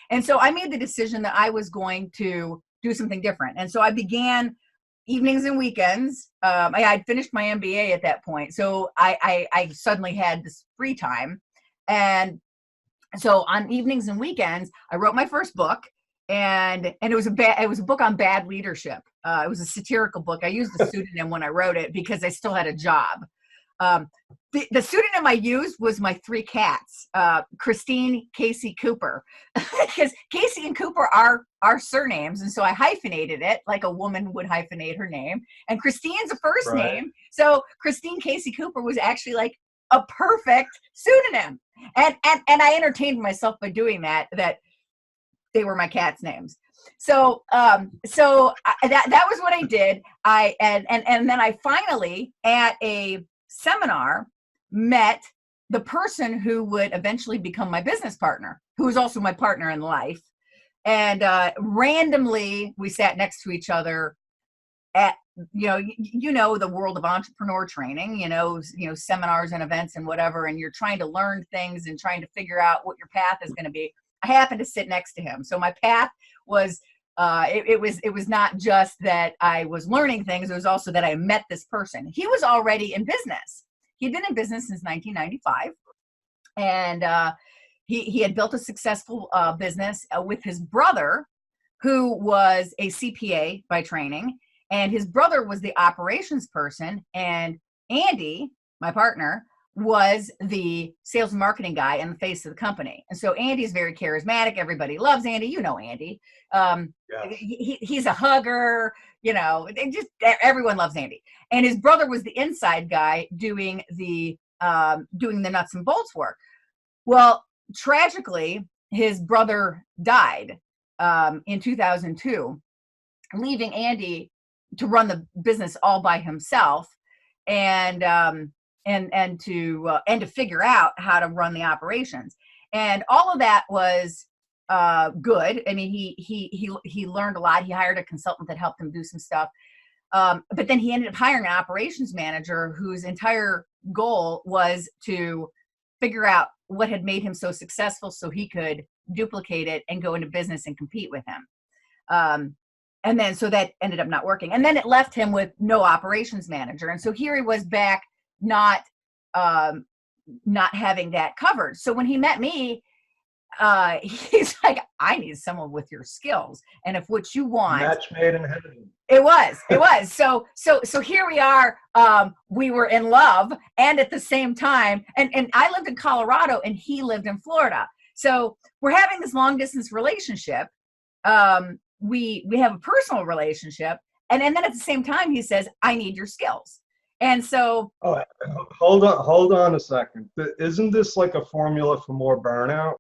And so I made the decision that I was going to do something different. And so I began evenings and weekends. I had finished my MBA at that point. So I suddenly had this free time. And so on evenings and weekends, I wrote my first book. And it was a book on bad leadership. It was a satirical book. I used a pseudonym when I wrote it because I still had a job. The pseudonym I used was my 3 cats, Christine, Casey, Cooper, because Casey and Cooper are surnames. And so I hyphenated it like a woman would hyphenate her name. And Christine's a first name. So Christine, Casey, Cooper was actually like a perfect pseudonym. And I entertained myself by doing that they were my cats' names. So that was what I did. And then I finally at a seminar met the person who would eventually become my business partner, who was also my partner in life. And randomly we sat next to each other at, the world of entrepreneur training, seminars and events and whatever, and you're trying to learn things and trying to figure out what your path is going to be. I happened to sit next to him. So my path was, it was not just that I was learning things. It was also that I met this person. He was already in business. He'd been in business since 1995. And he had built a successful business with his brother, who was a CPA by training. And his brother was the operations person. And Andy, my partner, was the sales and marketing guy and the face of the company. And so Andy's very charismatic. Everybody loves Andy. You know Andy. He's a hugger. Everyone loves Andy. And his brother was the inside guy doing the nuts and bolts work. Well, tragically, his brother died in 2002, leaving Andy to run the business all by himself. And to figure out how to run the operations. And all of that was good. I mean, he learned a lot. He hired a consultant that helped him do some stuff. But then he ended up hiring an operations manager whose entire goal was to figure out what had made him so successful so he could duplicate it and go into business and compete with him. And then, so that ended up not working. And then it left him with no operations manager. And so here he was back, not having that covered. So when he met me, he's like, I need someone with your skills. And if what you want, match made in heaven. It was. So here we are. We were in love, and at the same time, and I lived in Colorado and he lived in Florida. So we're having this long distance relationship. We have a personal relationship. And then at the same time, he says, I need your skills. And so, hold on a second. Isn't this like a formula for more burnout?